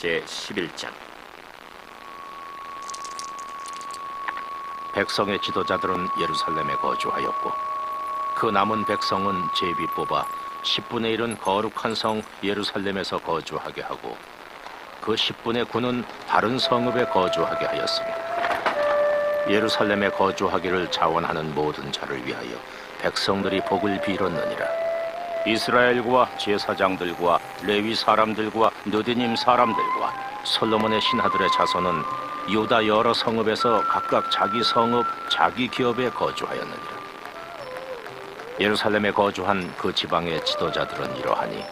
제11장. 백성의 지도자들은 예루살렘에 거주하였고 그 남은 백성은 제비 뽑아 10분의 1은 거룩한 성 예루살렘에서 거주하게 하고 그 10분의 9는 다른 성읍에 거주하게 하였으며 예루살렘에 거주하기를 자원하는 모든 자를 위하여 백성들이 복을 빌었느니라. 이스라엘과 제사장들과 레위 사람들과 느디님 사람들과 솔로몬의 신하들의 자손은 유다 여러 성읍에서 각각 자기 성읍, 자기 기업에 거주하였느니라. 예루살렘에 거주한 그 지방의 지도자들은 이러하니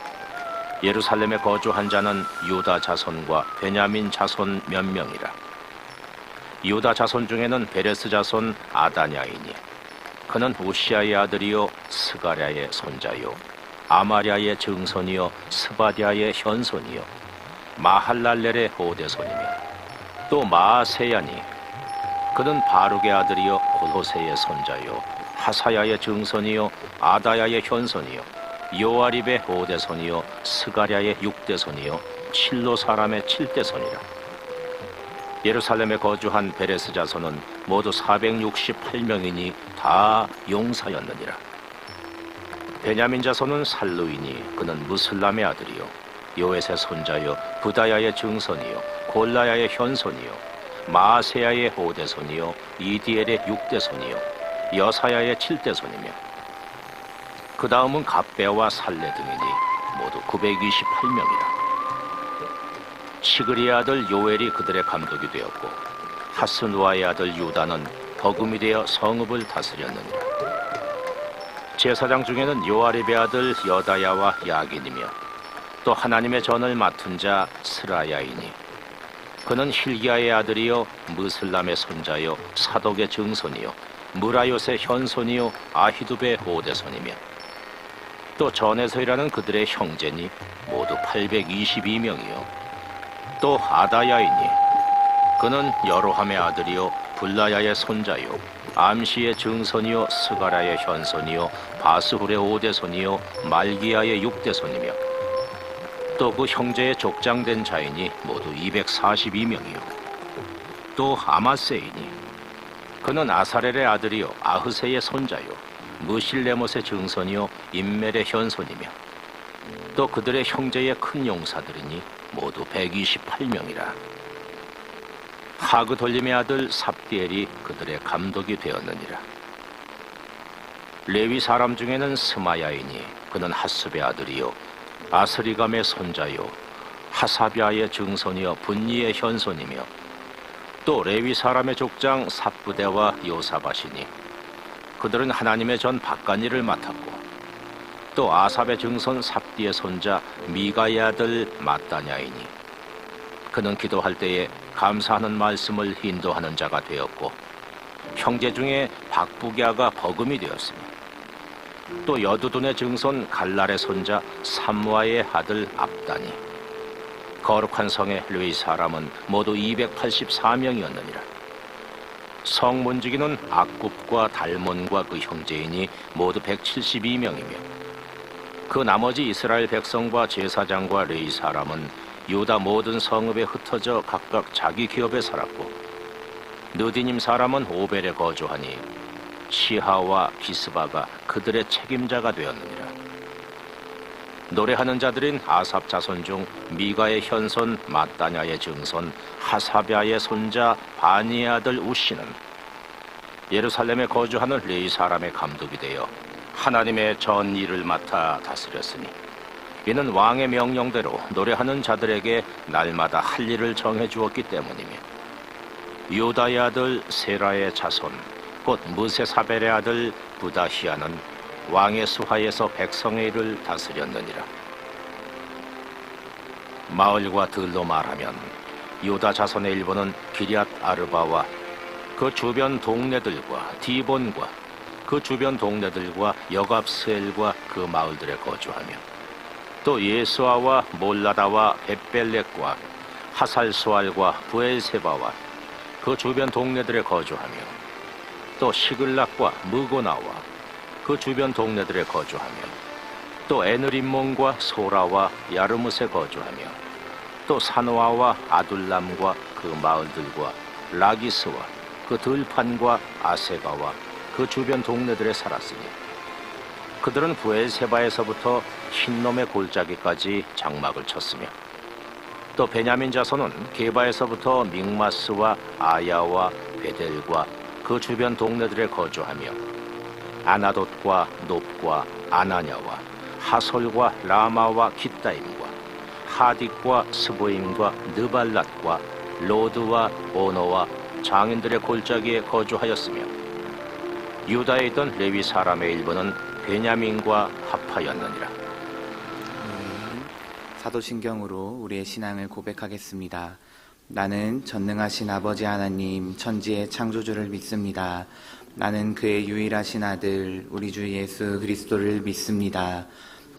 예루살렘에 거주한 자는 유다 자손과 베냐민 자손 몇 명이라. 유다 자손 중에는 베레스 자손 아다냐이니 그는 우시아의 아들이요 스가랴의 손자요 아마랴의 증손이요 스바디아의 현손이요 마할랄렐의 호대손이며 또 마아세야니 그는 바룩의 아들이요 골호세의 손자요 하사야의 증손이요 아다야의 현손이요 요아립의 호대손이요 스가랴의 육대손이요 실로 사람의 칠대손이라. 예루살렘에 거주한 베레스 자손은 모두 468명이니 다 용사였느니라. 베냐민 자손은 살루이니 그는 무슬람의 아들이요 요엣의 손자요 부다야의 증손이요 골라야의 현손이요 마아세야의 호대손이요 이디엘의 육대손이요 여사야의 칠대손이며 그 다음은 갑배와 살레 등이니 모두 928명이라. 시그리의 아들 요엘이 그들의 감독이 되었고 하스누아의 아들 유다는 버금이 되어 성읍을 다스렸느니라. 제사장 중에는 요아립의 아들 여다야와 야긴이며 또 하나님의 전을 맡은 자 스라야이니 그는 힐기야의 아들이요 무슬람의 손자요 사독의 증손이요 무라요의 현손이요 아히두베의 호대손이며 또 전에서 일하는 그들의 형제니 모두 822명이요 또 아다야이니 그는 여로함의 아들이요 불라야의 손자요 암시의 증손이요 스가라의 현손이요 바스훌의 오대손이요 말기야의 육대손이며 또 그 형제의 족장된 자이니 모두 242명이요 또 아마세이니 그는 아사렐의 아들이요 아흐세의 손자요 무실레못의 증손이요 임멜의 현손이며 또 그들의 형제의 큰 용사들이니 모두 128명이라. 하그돌림의 아들 삽디엘이 그들의 감독이 되었느니라. 레위 사람 중에는 스마야이니 그는 하습의 아들이요 아스리감의 손자요 하사비아의 증손이요 분니의 현손이며 또 레위 사람의 족장 삽부대와 요사바시니 그들은 하나님의 전 바깥일을 맡았고 또 아삽의 증손 삽디의 손자 미가의 아들 마따냐이니 그는 기도할 때에 감사하는 말씀을 인도하는 자가 되었고 형제 중에 박부갸가 버금이 되었으며 또 여두둔의 증손 갈랄의 손자 삼무아의 아들 압다니 거룩한 성의 레위 사람은 모두 284명이었느니라. 성 문지기는 악굽과 달몬과 그 형제이니 모두 172명이며 그 나머지 이스라엘 백성과 제사장과 레위 사람은 유다 모든 성읍에 흩어져 각각 자기 기업에 살았고 느디님 사람은 오벨에 거주하니 시하와 기스바가 그들의 책임자가 되었느니라. 노래하는 자들인 아삽 자손 중 미가의 현손 마따냐의 증손 하사비아의 손자 바니의 아들 우시는 예루살렘에 거주하는 레위 사람의 감독이 되어 하나님의 전 일을 맡아 다스렸으니 이는 왕의 명령대로 노래하는 자들에게 날마다 할 일을 정해 주었기 때문이며 유다의 아들 세라의 자손 곧 무세사벨의 아들 부다히아는 왕의 수하에서 백성의 일을 다스렸느니라. 마을과 들로 말하면 유다 자손의 일부는 기럇 아르바와 그 주변 동네들과 디본과 그 주변 동네들과 여갑스엘과 그 마을들에 거주하며 또 예수아와 몰라다와 벳벨렉과 하살수알과 부엘세바와 그 주변 동네들에 거주하며 또 시글락과 무고나와 그 주변 동네들에 거주하며 또 에느림몬과 소라와 야르뭇에 거주하며 또 사노아와 아둘람과 그 마을들과 라기스와 그 들판과 아세가와 그 주변 동네들에 살았으니 그들은 부엘세바에서부터 흰놈의 골짜기까지 장막을 쳤으며 또 베냐민 자손은 게바에서부터 믹마스와 아야와 베델과 그 주변 동네들에 거주하며 아나돗과 높과 아나냐와 하솔과 라마와 깃다임과 하딕과 스보임과 느발랏과 로드와 오노와 장인들의 골짜기에 거주하였으며 유다에 있던 레위 사람의 일부는 베냐민과 합하였느니라. 사도신경으로 우리의 신앙을 고백하겠습니다. 나는 전능하신 아버지 하나님 천지의 창조주를 믿습니다. 나는 그의 유일하신 아들 우리 주 예수 그리스도를 믿습니다.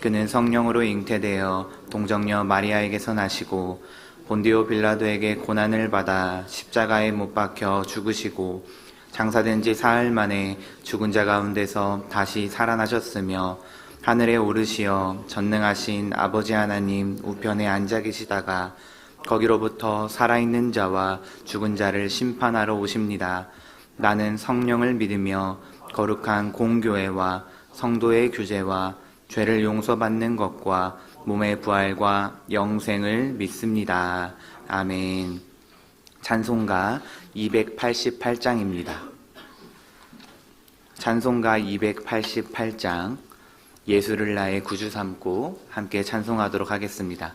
그는 성령으로 잉태되어 동정녀 마리아에게서 나시고 본디오 빌라도에게 고난을 받아 십자가에 못 박혀 죽으시고 장사된 지 사흘 만에 죽은 자 가운데서 다시 살아나셨으며 하늘에 오르시어 전능하신 아버지 하나님 우편에 앉아 계시다가 거기로부터 살아있는 자와 죽은 자를 심판하러 오십니다. 나는 성령을 믿으며 거룩한 공교회와 성도의 규제와 죄를 용서받는 것과 몸의 부활과 영생을 믿습니다. 아멘. 찬송가 288장입니다. 찬송가 288장 예수를 나의 구주 삼고 함께 찬송하도록 하겠습니다.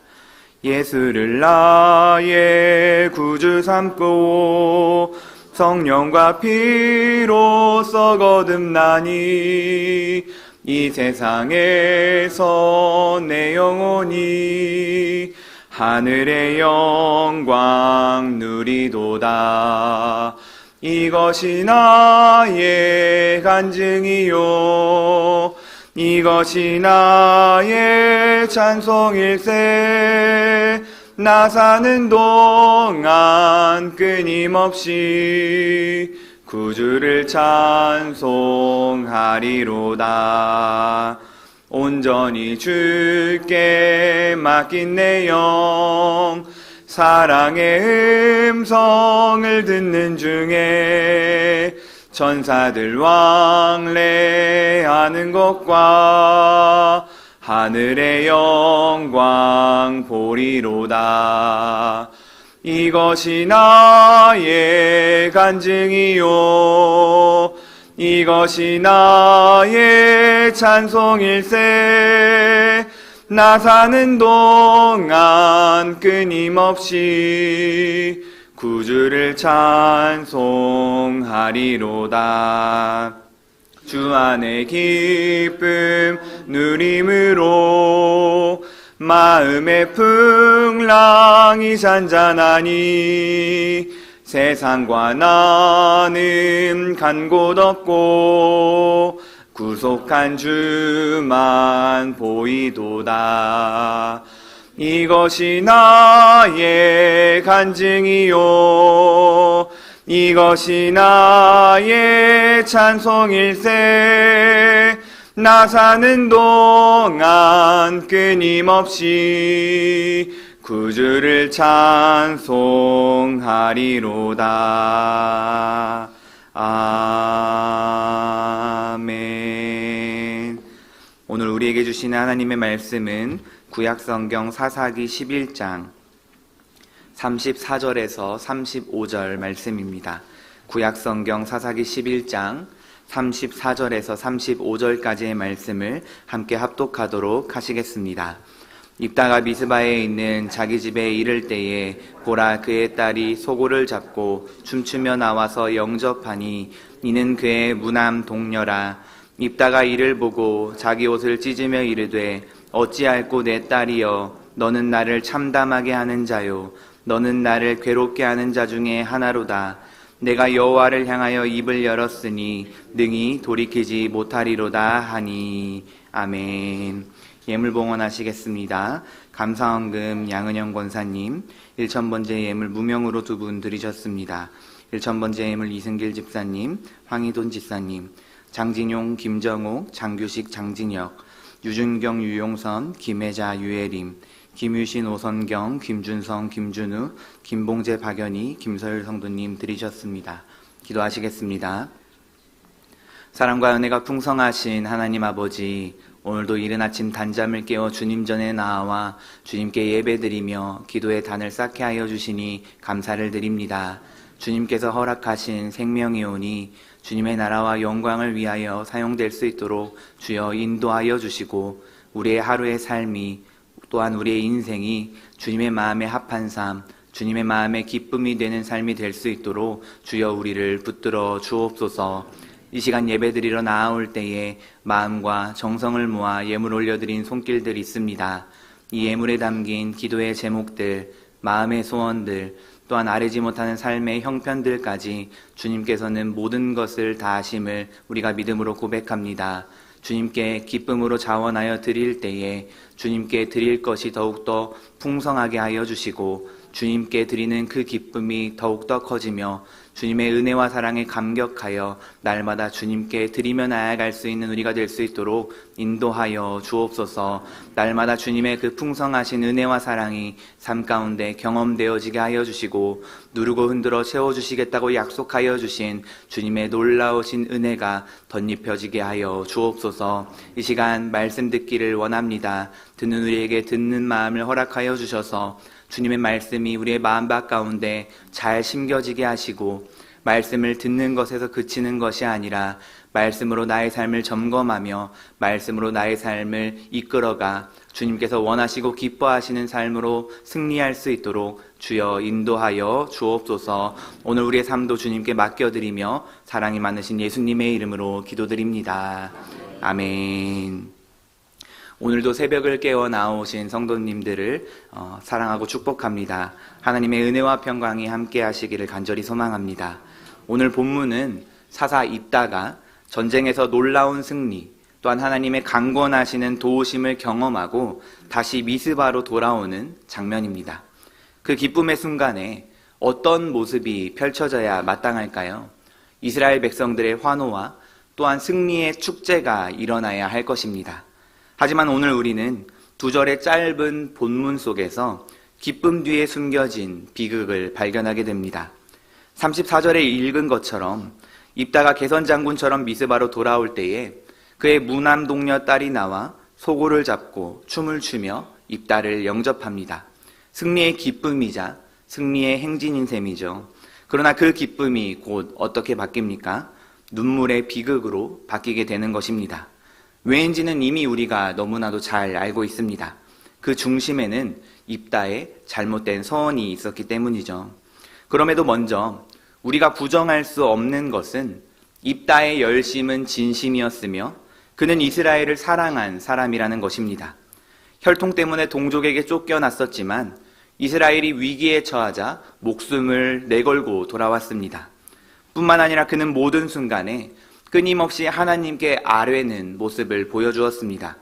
예수를 나의 구주 삼고 성령과 피로써 거듭나니 이 세상에서 내 영혼이 하늘의 영광 누리도다. 이것이 나의 간증이요 이것이 나의 찬송일세. 나 사는 동안 끊임없이 구주를 찬송하리로다. 온전히 주께 맡긴 내 영 사랑의 음성을 듣는 중에 천사들 왕래하는 것과 하늘의 영광 보리로다. 이것이 나의 간증이요 이것이 나의 찬송일세. 나 사는 동안 끊임없이 구주를 찬송하리로다. 주 안에 기쁨 누림으로 마음의 풍랑이 잔잔하니 세상과 나는 간 곳 없고 구속한 주만 보이도다. 이것이 나의 간증이요 이것이 나의 찬송일세. 나 사는 동안 끊임없이 구주를 찬송하리로다. 아멘. 오늘 우리에게 주시는 하나님의 말씀은 구약성경 사사기 11장 34절에서 35절 말씀입니다. 구약성경 사사기 11장 34절에서 35절까지의 말씀을 함께 합독하도록 하시겠습니다. 입다가 미스바에 있는 자기 집에 이를 때에 보라 그의 딸이 소고를 잡고 춤추며 나와서 영접하니 이는 그의 무남 동녀라. 입다가 이를 보고 자기 옷을 찢으며 이르되 어찌할꼬 내 딸이여 너는 나를 참담하게 하는 자요 너는 나를 괴롭게 하는 자 중에 하나로다. 내가 여호와를 향하여 입을 열었으니 능히 돌이키지 못하리로다 하니. 아멘. 예물봉헌하시겠습니다. 감사헌금 양은영 권사님 1,000번째 예물 무명으로 2분 드리셨습니다. 1,000번째 예물 이승길 집사님, 황희돈 집사님, 장진용, 김정옥, 장규식, 장진혁, 유준경, 유용선, 김혜자, 유혜림, 김유신, 오선경, 김준성, 김준우, 김봉재, 박연희, 김서율 성도님 드리셨습니다. 기도하시겠습니다. 사랑과 은혜가 풍성하신 하나님 아버지, 오늘도 이른 아침 단잠을 깨워 주님 전에 나아와 주님께 예배드리며 기도의 단을 쌓게 하여 주시니 감사를 드립니다. 주님께서 허락하신 생명이오니 주님의 나라와 영광을 위하여 사용될 수 있도록 주여 인도하여 주시고, 우리의 하루의 삶이 또한 우리의 인생이 주님의 마음에 합한 삶, 주님의 마음에 기쁨이 되는 삶이 될 수 있도록 주여 우리를 붙들어 주옵소서. 이 시간 예배드리러 나아올 때에 마음과 정성을 모아 예물 올려드린 손길들이 있습니다. 이 예물에 담긴 기도의 제목들, 마음의 소원들, 또한 아뢰지 못하는 삶의 형편들까지 주님께서는 모든 것을 다 하심을 우리가 믿음으로 고백합니다. 주님께 기쁨으로 자원하여 드릴 때에 주님께 드릴 것이 더욱더 풍성하게 하여 주시고, 주님께 드리는 그 기쁨이 더욱더 커지며 주님의 은혜와 사랑에 감격하여 날마다 주님께 드리며 나아갈 수 있는 우리가 될 수 있도록 인도하여 주옵소서. 날마다 주님의 그 풍성하신 은혜와 사랑이 삶 가운데 경험되어지게 하여 주시고, 누르고 흔들어 채워주시겠다고 약속하여 주신 주님의 놀라우신 은혜가 덧입혀지게 하여 주옵소서. 이 시간 말씀 듣기를 원합니다. 듣는 우리에게 듣는 마음을 허락하여 주셔서 주님의 말씀이 우리의 마음밭 가운데 잘 심겨지게 하시고, 말씀을 듣는 것에서 그치는 것이 아니라 말씀으로 나의 삶을 점검하며 말씀으로 나의 삶을 이끌어가 주님께서 원하시고 기뻐하시는 삶으로 승리할 수 있도록 주여 인도하여 주옵소서. 오늘 우리의 삶도 주님께 맡겨드리며 사랑이 많으신 예수님의 이름으로 기도드립니다. 아멘. 오늘도 새벽을 깨워 나오신 성도님들을 사랑하고 축복합니다. 하나님의 은혜와 평강이 함께 하시기를 간절히 소망합니다. 오늘 본문은 사사 입다가 전쟁에서 놀라운 승리, 또한 하나님의 강권하시는 도우심을 경험하고 다시 미스바로 돌아오는 장면입니다. 그 기쁨의 순간에 어떤 모습이 펼쳐져야 마땅할까요? 이스라엘 백성들의 환호와 또한 승리의 축제가 일어나야 할 것입니다. 하지만 오늘 우리는 두 절의 짧은 본문 속에서 기쁨 뒤에 숨겨진 비극을 발견하게 됩니다. 34절에 읽은 것처럼 입다가 개선장군처럼 미스바로 돌아올 때에 그의 무남 동료 딸이 나와 소고를 잡고 춤을 추며 입다를 영접합니다. 승리의 기쁨이자 승리의 행진인 셈이죠. 그러나 그 기쁨이 곧 어떻게 바뀝니까? 눈물의 비극으로 바뀌게 되는 것입니다. 왜인지는 이미 우리가 너무나도 잘 알고 있습니다. 그 중심에는 입다의 잘못된 서원이 있었기 때문이죠. 그럼에도 먼저 우리가 부정할 수 없는 것은 입다의 열심은 진심이었으며 그는 이스라엘을 사랑한 사람이라는 것입니다. 혈통 때문에 동족에게 쫓겨났었지만 이스라엘이 위기에 처하자 목숨을 내걸고 돌아왔습니다. 뿐만 아니라 그는 모든 순간에 끊임없이 하나님께 아뢰는 모습을 보여주었습니다.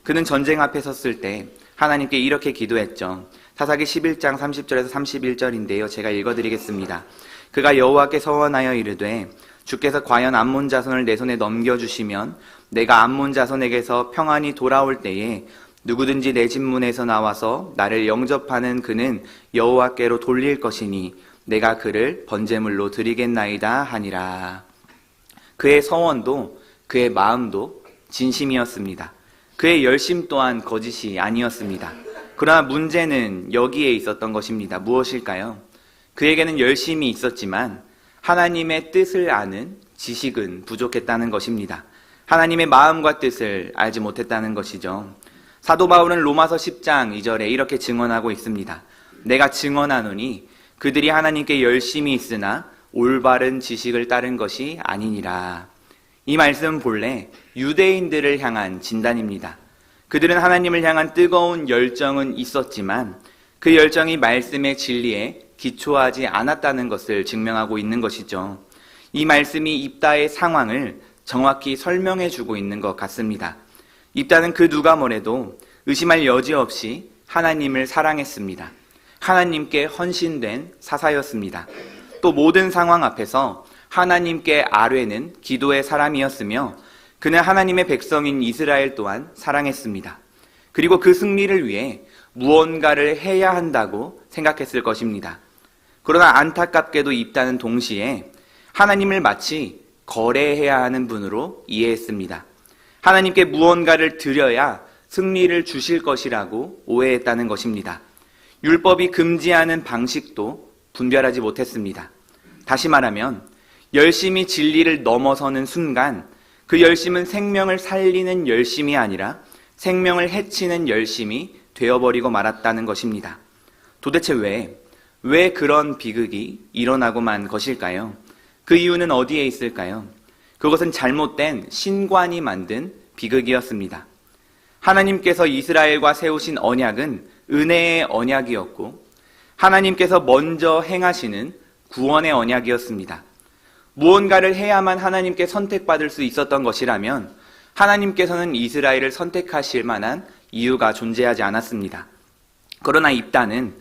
그는 전쟁 앞에 섰을 때 하나님께 이렇게 기도했죠. 사사기 11장 30절에서 31절인데요. 제가 읽어드리겠습니다. 그가 여호와께 서원하여 이르되 주께서 과연 암몬 자손을 내 손에 넘겨주시면 내가 암몬 자손에게서 평안히 돌아올 때에 누구든지 내 집 문에서 나와서 나를 영접하는 그는 여호와께로 돌릴 것이니 내가 그를 번제물로 드리겠나이다 하니라. 그의 서원도 그의 마음도 진심이었습니다. 그의 열심 또한 거짓이 아니었습니다. 그러나 문제는 여기에 있었던 것입니다. 무엇일까요? 그에게는 열심이 있었지만 하나님의 뜻을 아는 지식은 부족했다는 것입니다. 하나님의 마음과 뜻을 알지 못했다는 것이죠. 사도 바울은 로마서 10장 2절에 이렇게 증언하고 있습니다. 내가 증언하노니 그들이 하나님께 열심이 있으나 올바른 지식을 따른 것이 아니니라. 이 말씀은 본래 유대인들을 향한 진단입니다. 그들은 하나님을 향한 뜨거운 열정은 있었지만 그 열정이 말씀의 진리에 기초하지 않았다는 것을 증명하고 있는 것이죠. 이 말씀이 입다의 상황을 정확히 설명해 주고 있는 것 같습니다. 입다는 그 누가 뭐래도 의심할 여지 없이 하나님을 사랑했습니다. 하나님께 헌신된 사사였습니다. 또 모든 상황 앞에서 하나님께 아뢰는 기도의 사람이었으며 그는 하나님의 백성인 이스라엘 또한 사랑했습니다. 그리고 그 승리를 위해 무언가를 해야 한다고 생각했을 것입니다. 그러나 안타깝게도 입다는 동시에 하나님을 마치 거래해야 하는 분으로 이해했습니다. 하나님께 무언가를 드려야 승리를 주실 것이라고 오해했다는 것입니다. 율법이 금지하는 방식도 분별하지 못했습니다. 다시 말하면 열심히 진리를 넘어서는 순간 그 열심은 생명을 살리는 열심이 아니라 생명을 해치는 열심이 되어버리고 말았다는 것입니다. 도대체 왜 그런 비극이 일어나고만 것일까요? 그 이유는 어디에 있을까요? 그것은 잘못된 신관이 만든 비극이었습니다. 하나님께서 이스라엘과 세우신 언약은 은혜의 언약이었고 하나님께서 먼저 행하시는 구원의 언약이었습니다. 무언가를 해야만 하나님께 선택받을 수 있었던 것이라면 하나님께서는 이스라엘을 선택하실 만한 이유가 존재하지 않았습니다. 그러나 입다는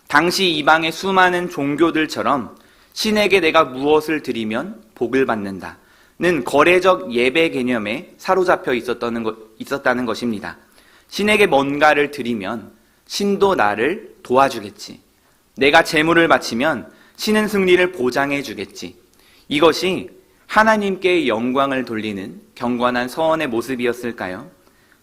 당시 이방의 수많은 종교들처럼 신에게 내가 무엇을 드리면 복을 받는다는 거래적 예배 개념에 사로잡혀 있었다는 것입니다. 신에게 뭔가를 드리면 신도 나를 도와주겠지. 내가 재물을 바치면 신은 승리를 보장해 주겠지. 이것이 하나님께 영광을 돌리는 경건한 서원의 모습이었을까요?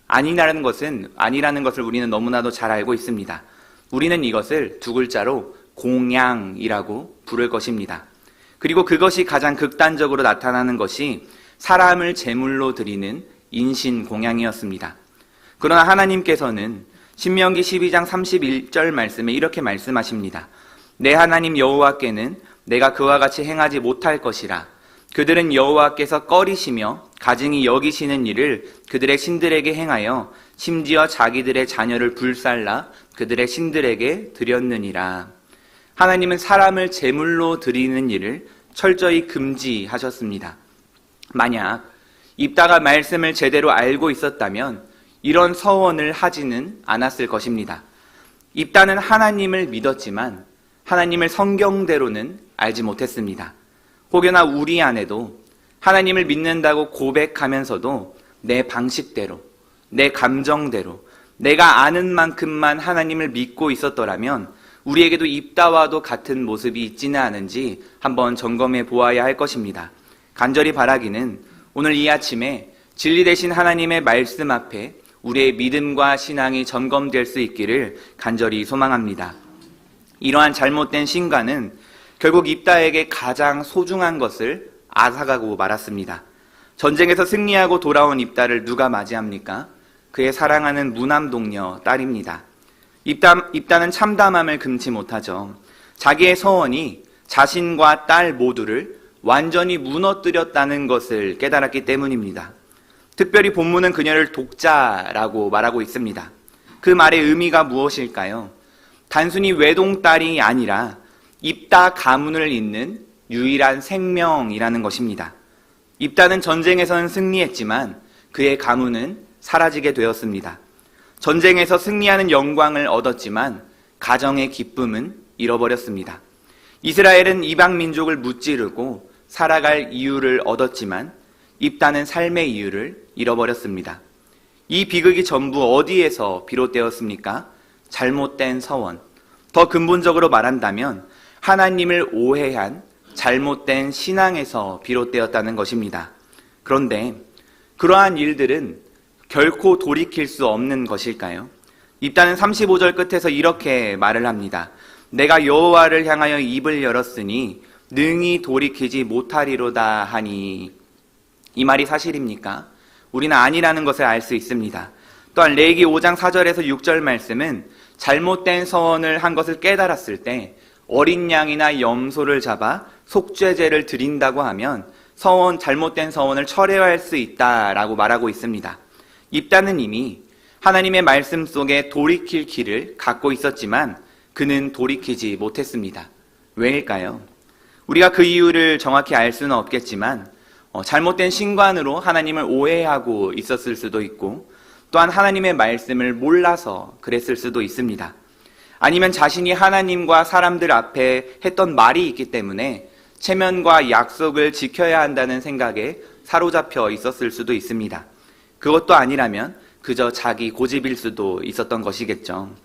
아니라는 것을 우리는 너무나도 잘 알고 있습니다. 우리는 이것을 두 글자로 공양이라고 부를 것입니다. 그리고 그것이 가장 극단적으로 나타나는 것이 사람을 제물로 드리는 인신공양이었습니다. 그러나 하나님께서는 신명기 12장 31절 말씀에 이렇게 말씀하십니다. 내 하나님 여호와께는 내가 그와 같이 행하지 못할 것이라. 그들은 여호와께서 꺼리시며 가증히 여기시는 일을 그들의 신들에게 행하여 심지어 자기들의 자녀를 불살라 그들의 신들에게 드렸느니라. 하나님은 사람을 제물로 드리는 일을 철저히 금지하셨습니다. 만약 입다가 말씀을 제대로 알고 있었다면 이런 서원을 하지는 않았을 것입니다. 입다는 하나님을 믿었지만 하나님을 성경대로는 알지 못했습니다. 혹여나 우리 안에도 하나님을 믿는다고 고백하면서도 내 방식대로, 내 감정대로, 내가 아는 만큼만 하나님을 믿고 있었더라면 우리에게도 입다와도 같은 모습이 있지는 않은지 한번 점검해 보아야 할 것입니다. 간절히 바라기는 오늘 이 아침에 진리 되신 하나님의 말씀 앞에 우리의 믿음과 신앙이 점검될 수 있기를 간절히 소망합니다. 이러한 잘못된 신관은 결국 입다에게 가장 소중한 것을 앗아가고 말았습니다. 전쟁에서 승리하고 돌아온 입다를 누가 맞이합니까? 그의 사랑하는 무남동녀 딸입니다. 입다는 참담함을 금치 못하죠. 자기의 서원이 자신과 딸 모두를 완전히 무너뜨렸다는 것을 깨달았기 때문입니다. 특별히 본문은 그녀를 독자라고 말하고 있습니다. 그 말의 의미가 무엇일까요? 단순히 외동딸이 아니라 입다 가문을 잇는 유일한 생명이라는 것입니다. 입다는 전쟁에서는 승리했지만 그의 가문은 사라지게 되었습니다. 전쟁에서 승리하는 영광을 얻었지만 가정의 기쁨은 잃어버렸습니다. 이스라엘은 이방 민족을 무찌르고 살아갈 이유를 얻었지만 입다는 삶의 이유를 잃어버렸습니다. 이 비극이 전부 어디에서 비롯되었습니까? 잘못된 서원. 더 근본적으로 말한다면 하나님을 오해한 잘못된 신앙에서 비롯되었다는 것입니다. 그런데 그러한 일들은 결코 돌이킬 수 없는 것일까요? 입다는 35절 끝에서 이렇게 말을 합니다. 내가 여호와를 향하여 입을 열었으니 능히 돌이키지 못하리로다 하니. 이 말이 사실입니까? 우리는 아니라는 것을 알 수 있습니다. 또한 레위기 5장 4절에서 6절 말씀은 잘못된 서원을 한 것을 깨달았을 때 어린 양이나 염소를 잡아 속죄제를 드린다고 하면 잘못된 서원을 철회할 수 있다라고 말하고 있습니다. 입다는 이미 하나님의 말씀 속에 돌이킬 길을 갖고 있었지만 그는 돌이키지 못했습니다. 왜일까요? 우리가 그 이유를 정확히 알 수는 없겠지만 잘못된 신관으로 하나님을 오해하고 있었을 수도 있고 또한 하나님의 말씀을 몰라서 그랬을 수도 있습니다. 아니면 자신이 하나님과 사람들 앞에 했던 말이 있기 때문에 체면과 약속을 지켜야 한다는 생각에 사로잡혀 있었을 수도 있습니다. 그것도 아니라면 그저 자기 고집일 수도 있었던 것이겠죠.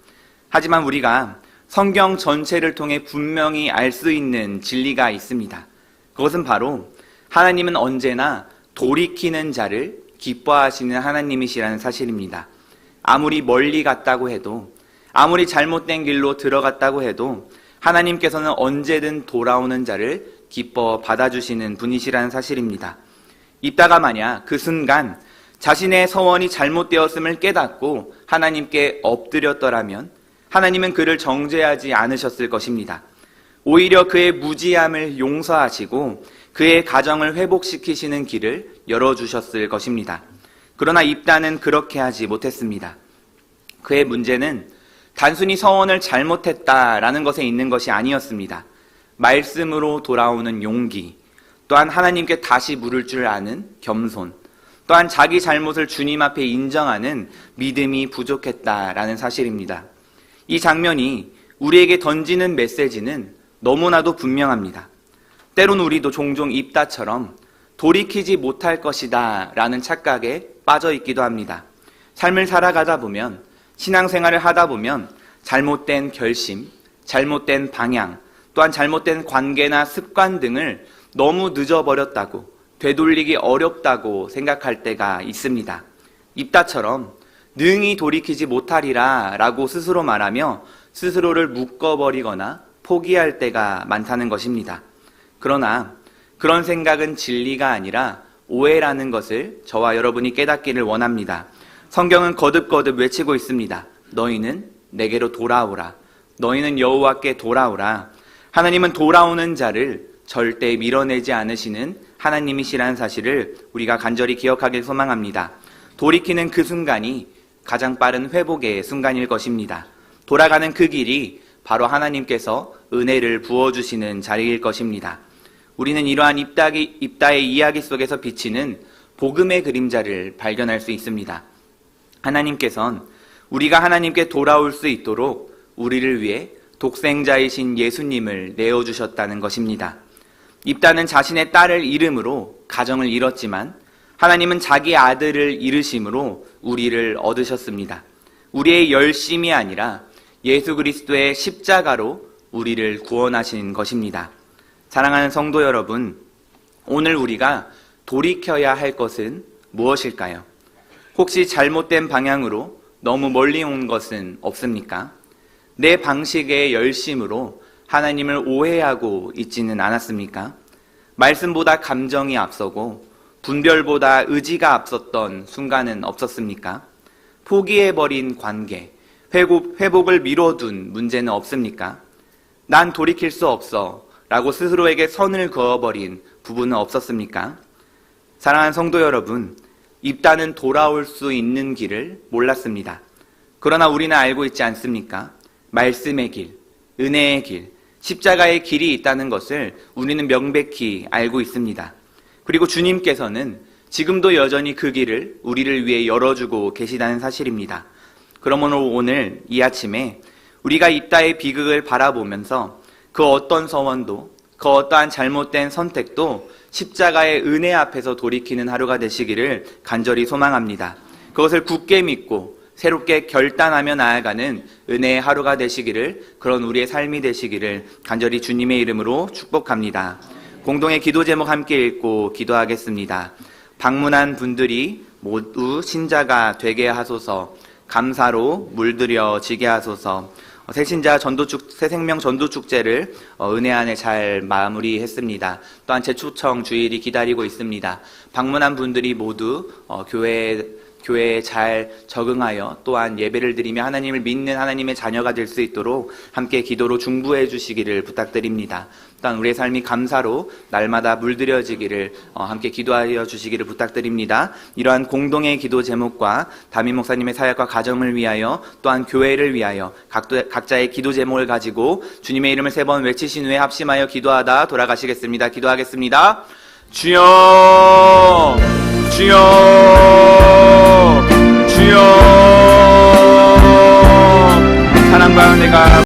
하지만 우리가 성경 전체를 통해 분명히 알 수 있는 진리가 있습니다. 그것은 바로 하나님은 언제나 돌이키는 자를 기뻐하시는 하나님이시라는 사실입니다. 아무리 멀리 갔다고 해도, 아무리 잘못된 길로 들어갔다고 해도 하나님께서는 언제든 돌아오는 자를 기뻐 받아주시는 분이시라는 사실입니다. 입다가 만약 그 순간 자신의 서원이 잘못되었음을 깨닫고 하나님께 엎드렸더라면 하나님은 그를 정죄하지 않으셨을 것입니다. 오히려 그의 무지함을 용서하시고 그의 가정을 회복시키시는 길을 열어주셨을 것입니다. 그러나 입다는 그렇게 하지 못했습니다. 그의 문제는 단순히 서원을 잘못했다라는 것에 있는 것이 아니었습니다. 말씀으로 돌아오는 용기, 또한 하나님께 다시 물을 줄 아는 겸손, 또한 자기 잘못을 주님 앞에 인정하는 믿음이 부족했다라는 사실입니다. 이 장면이 우리에게 던지는 메시지는 너무나도 분명합니다. 때론 우리도 종종 입다처럼 돌이키지 못할 것이다 라는 착각에 빠져 있기도 합니다. 삶을 살아가다 보면, 신앙생활을 하다 보면 잘못된 결심, 잘못된 방향, 또한 잘못된 관계나 습관 등을 너무 늦어버렸다고, 되돌리기 어렵다고 생각할 때가 있습니다. 입다처럼 능히 돌이키지 못하리라 라고 스스로 말하며 스스로를 묶어버리거나 포기할 때가 많다는 것입니다. 그러나 그런 생각은 진리가 아니라 오해라는 것을 저와 여러분이 깨닫기를 원합니다. 성경은 거듭거듭 외치고 있습니다. 너희는 내게로 돌아오라. 너희는 여호와께 돌아오라. 하나님은 돌아오는 자를 절대 밀어내지 않으시는 하나님이시라는 사실을 우리가 간절히 기억하길 소망합니다. 돌이키는 그 순간이 가장 빠른 회복의 순간일 것입니다. 돌아가는 그 길이 바로 하나님께서 은혜를 부어주시는 자리일 것입니다. 우리는 이러한 입다의 이야기 속에서 비치는 복음의 그림자를 발견할 수 있습니다. 하나님께서는 우리가 하나님께 돌아올 수 있도록 우리를 위해 독생자이신 예수님을 내어주셨다는 것입니다. 입다는 자신의 딸을 잃음으로 가정을 잃었지만 하나님은 자기 아들을 잃으심으로 우리를 얻으셨습니다. 우리의 열심이 아니라 예수 그리스도의 십자가로 우리를 구원하신 것입니다. 사랑하는 성도 여러분, 오늘 우리가 돌이켜야 할 것은 무엇일까요? 혹시 잘못된 방향으로 너무 멀리 온 것은 없습니까? 내 방식의 열심으로 하나님을 오해하고 있지는 않았습니까? 말씀보다 감정이 앞서고 분별보다 의지가 앞섰던 순간은 없었습니까? 포기해버린 관계, 회복을 미뤄둔 문제는 없습니까? 난 돌이킬 수 없어 라고 스스로에게 선을 그어버린 부분은 없었습니까? 사랑하는 성도 여러분, 입다는 돌아올 수 있는 길을 몰랐습니다. 그러나 우리는 알고 있지 않습니까? 말씀의 길, 은혜의 길, 십자가의 길이 있다는 것을 우리는 명백히 알고 있습니다. 그리고 주님께서는 지금도 여전히 그 길을 우리를 위해 열어주고 계시다는 사실입니다. 그러므로 오늘 이 아침에 우리가 입다의 비극을 바라보면서 그 어떤 서원도, 그 어떠한 잘못된 선택도 십자가의 은혜 앞에서 돌이키는 하루가 되시기를 간절히 소망합니다. 그것을 굳게 믿고 새롭게 결단하며 나아가는 은혜의 하루가 되시기를, 그런 우리의 삶이 되시기를 간절히 주님의 이름으로 축복합니다. 공동의 기도 제목 함께 읽고 기도하겠습니다. 방문한 분들이 모두 신자가 되게 하소서. 감사로 물들여지게 하소서. 새생명 전도축제를 은혜 안에 잘 마무리했습니다. 또한 재초청 주일이 기다리고 있습니다. 방문한 분들이 모두 교회에 잘 적응하여 또한 예배를 드리며 하나님을 믿는 하나님의 자녀가 될 수 있도록 함께 기도로 중보해 주시기를 부탁드립니다. 또한 우리의 삶이 감사로 날마다 물들여지기를 함께 기도하여 주시기를 부탁드립니다. 이러한 공동의 기도 제목과 담임 목사님의 사역과 가정을 위하여, 또한 교회를 위하여 각자의 기도 제목을 가지고 주님의 이름을 3번 외치신 후에 합심하여 기도하다 돌아가시겠습니다. 기도하겠습니다. 주여, 주여, 주여. 사랑과 은혜가